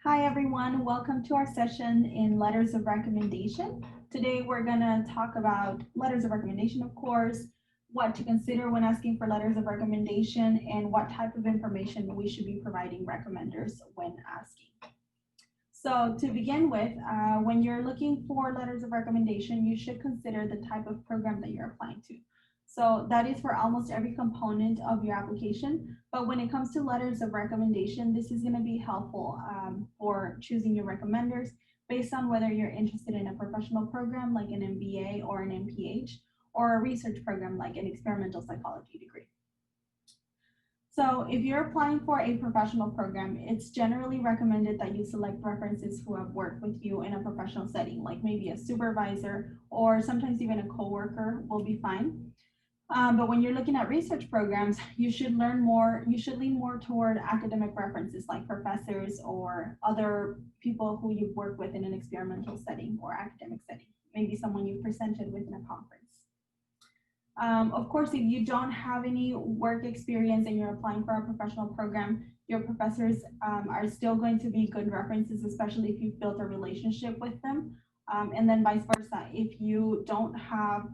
Hi everyone, welcome to our session in letters of recommendation. Today we're going to talk about letters of recommendation, of course, what to consider when asking for letters of recommendation, and what type of information we should be providing recommenders when asking. So to begin with, when you're looking for letters of recommendation, you should consider the type of program that you're applying to. So that is for almost every component of your application. But when it comes to letters of recommendation, this is going to be helpful for choosing your recommenders based on whether you're interested in a professional program like an MBA or an MPH, or a research program like an experimental psychology degree. So if you're applying for a professional program, it's generally recommended that you select references who have worked with you in a professional setting, like maybe a supervisor or sometimes even a coworker will be fine. But when you're looking at research programs, you should lean more toward academic references like professors or other people who you've worked with in an experimental setting or academic setting, maybe someone you've presented with in a conference. Of course, if you don't have any work experience and you're applying for a professional program, your professors are still going to be good references, especially if you've built a relationship with them. And then vice versa, if you don't have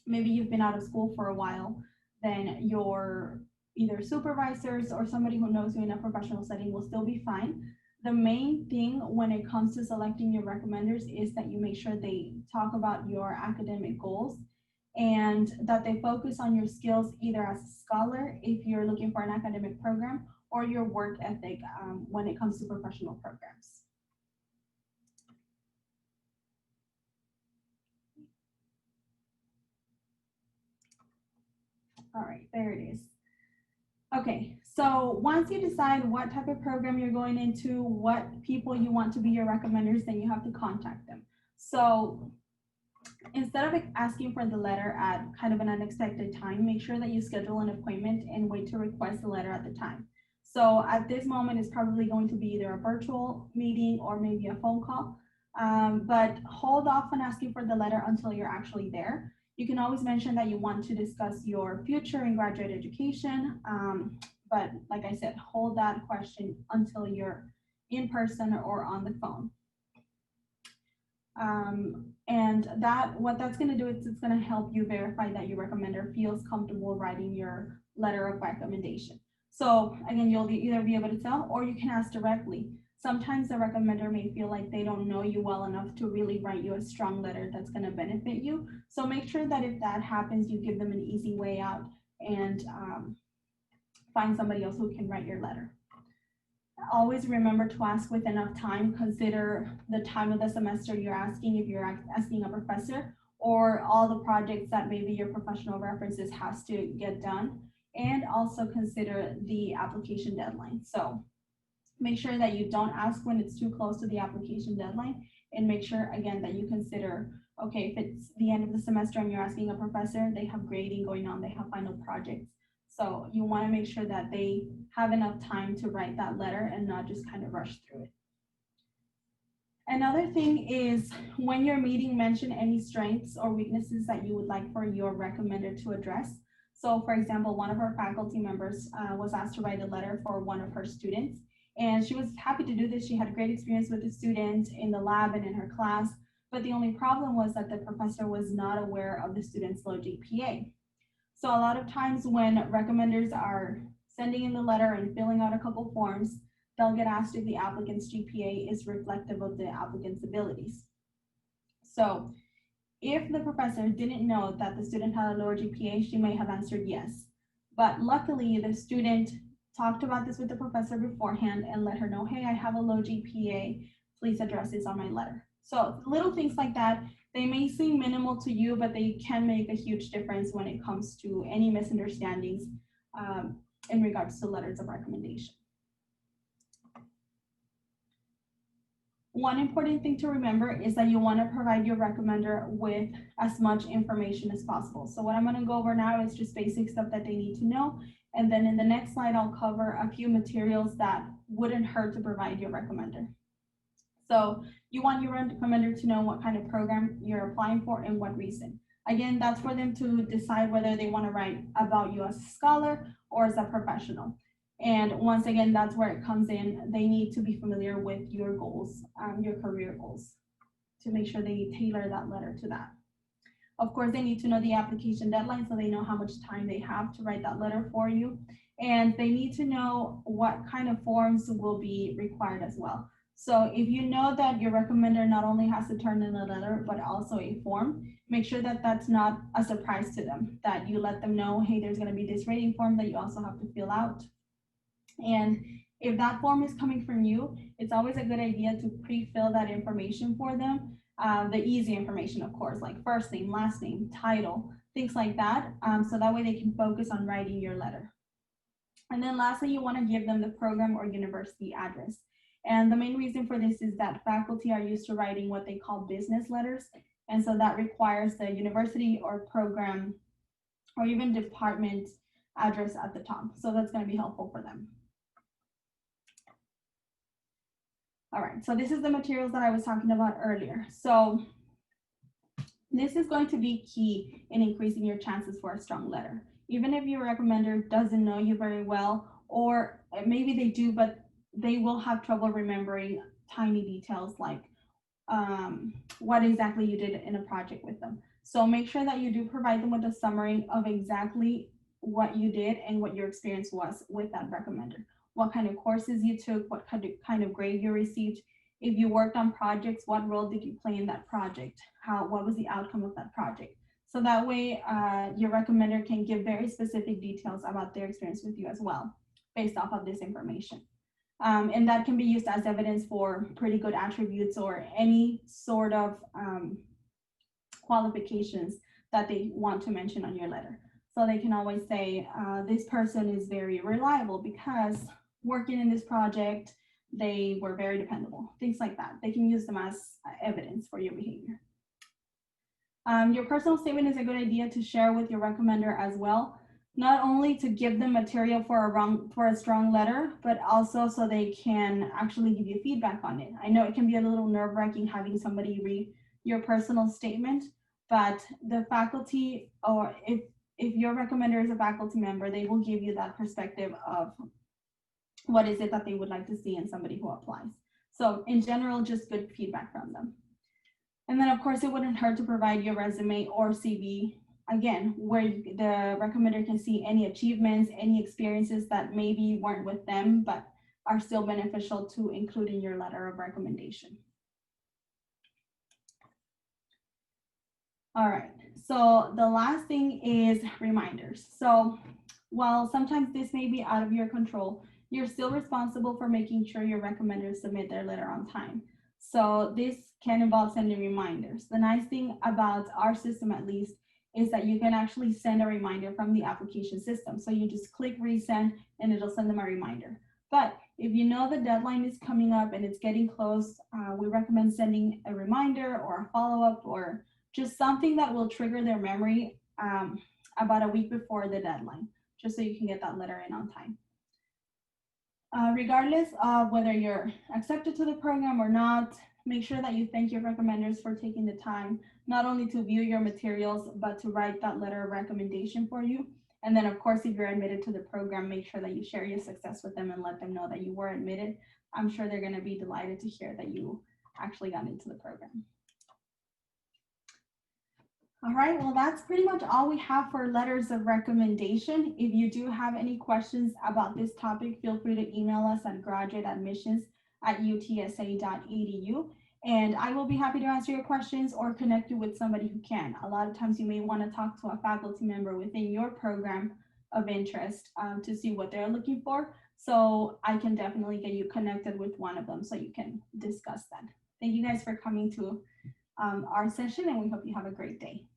maybe you've been out of school for a while, then your either supervisors or somebody who knows you in a professional setting will still be fine. The main thing when it comes to selecting your recommenders is that you make sure they talk about your academic goals and that they focus on your skills either as a scholar if you're looking for an academic program, or your work ethic when it comes to professional programs. All right, there it is. Okay, so once you decide what type of program you're going into, what people you want to be your recommenders, then you have to contact them. So instead of asking for the letter at kind of an unexpected time, make sure that you schedule an appointment and wait to request the letter at the time. So at this moment, it's probably going to be either a virtual meeting or maybe a phone call, but hold off on asking for the letter until you're actually there. You can always mention that you want to discuss your future in graduate education, but like I said, hold that question until you're in person or on the phone. And what that's going to do is it's going to help you verify that your recommender feels comfortable writing your letter of recommendation. So again, you'll either be able to tell or you can ask directly. Sometimes the recommender may feel like they don't know you well enough to really write you a strong letter that's going to benefit you. So make sure that if that happens, you give them an easy way out and find somebody else who can write your letter. Always remember to ask with enough time. Consider the time of the semester you're asking, if you're asking a professor, or all the projects that maybe your professional references has to get done, and also consider the application deadline. So make sure that you don't ask when it's too close to the application deadline, and make sure again that you consider, okay, if it's the end of the semester and you're asking a professor, they have grading going on, they have final projects. So you want to make sure that they have enough time to write that letter and not just kind of rush through it. Another thing is when you're meeting, mention any strengths or weaknesses that you would like for your recommender to address. So for example, one of our faculty members was asked to write a letter for one of her students, and she was happy to do this. She had a great experience with the student in the lab and in her class, but the only problem was that the professor was not aware of the student's low GPA. So a lot of times when recommenders are sending in the letter and filling out a couple forms, they'll get asked if the applicant's GPA is reflective of the applicant's abilities. So if the professor didn't know that the student had a lower GPA, she may have answered yes. But luckily, the student talked about this with the professor beforehand and let her know, hey, I have a low GPA, please address this on my letter. So little things like that, they may seem minimal to you, but they can make a huge difference when it comes to any misunderstandings in regards to letters of recommendation. One important thing to remember is that you want to provide your recommender with as much information as possible. So what I'm going to go over now is just basic stuff that they need to know. And then in the next slide, I'll cover a few materials that wouldn't hurt to provide your recommender. So you want your recommender to know what kind of program you're applying for and what reason. Again, that's for them to decide whether they want to write about you as a scholar or as a professional. And once again, that's where it comes in. They need to be familiar with your goals, your career goals, to make sure they tailor that letter to that. Of course, they need to know the application deadline so they know how much time they have to write that letter for you. And they need to know what kind of forms will be required as well. So if you know that your recommender not only has to turn in a letter, but also a form, make sure that that's not a surprise to them, that you let them know, hey, there's going to be this rating form that you also have to fill out. And if that form is coming from you, it's always a good idea to pre-fill that information for them. The easy information, of course, like first name, last name, title, things like that. So that way they can focus on writing your letter. And then lastly, you want to give them the program or university address. And the main reason for this is that faculty are used to writing what they call business letters. And so that requires the university or program or even department address at the top. So that's going to be helpful for them. All right, so this is the materials that I was talking about earlier. So this is going to be key in increasing your chances for a strong letter. Even if your recommender doesn't know you very well, or maybe they do, but they will have trouble remembering tiny details like what exactly you did in a project with them. So make sure that you do provide them with a summary of exactly what you did and what your experience was with that recommender. What kind of courses you took, what kind of grade you received. If you worked on projects, what role did you play in that project? What was the outcome of that project? So that way your recommender can give very specific details about their experience with you as well, based off of this information. And that can be used as evidence for pretty good attributes or any sort of qualifications that they want to mention on your letter. So they can always say, this person is very reliable because working in this project, they were very dependable, things like that. They can use them as evidence for your behavior. Your personal statement is a good idea to share with your recommender as well, not only to give them material for a strong letter, but also so they can actually give you feedback on it. I know it can be a little nerve-wracking having somebody read your personal statement, but the faculty, or if your recommender is a faculty member, they will give you that perspective of what is it that they would like to see in somebody who applies. So in general, just good feedback from them. And then of course, it wouldn't hurt to provide your resume or CV, again, where the recommender can see any achievements, any experiences that maybe weren't with them, but are still beneficial to include in your letter of recommendation. All right, so the last thing is reminders. So while sometimes this may be out of your control, you're still responsible for making sure your recommenders submit their letter on time. So this can involve sending reminders. The nice thing about our system, at least, is that you can actually send a reminder from the application system. So you just click resend and it'll send them a reminder. But if you know the deadline is coming up and it's getting close, we recommend sending a reminder or a follow-up or just something that will trigger their memory about a week before the deadline, just so you can get that letter in on time. Regardless of whether you're accepted to the program or not, make sure that you thank your recommenders for taking the time, not only to view your materials, but to write that letter of recommendation for you. And then of course, if you're admitted to the program, make sure that you share your success with them and let them know that you were admitted. I'm sure they're gonna be delighted to hear that you actually got into the program. All right, well, that's pretty much all we have for letters of recommendation. If you do have any questions about this topic, feel free to email us at graduateadmissions@utsa.edu. And I will be happy to answer your questions or connect you with somebody who can. A lot of times you may want to talk to a faculty member within your program of interest to see what they're looking for. So I can definitely get you connected with one of them so you can discuss that. Thank you guys for coming to our session, and we hope you have a great day.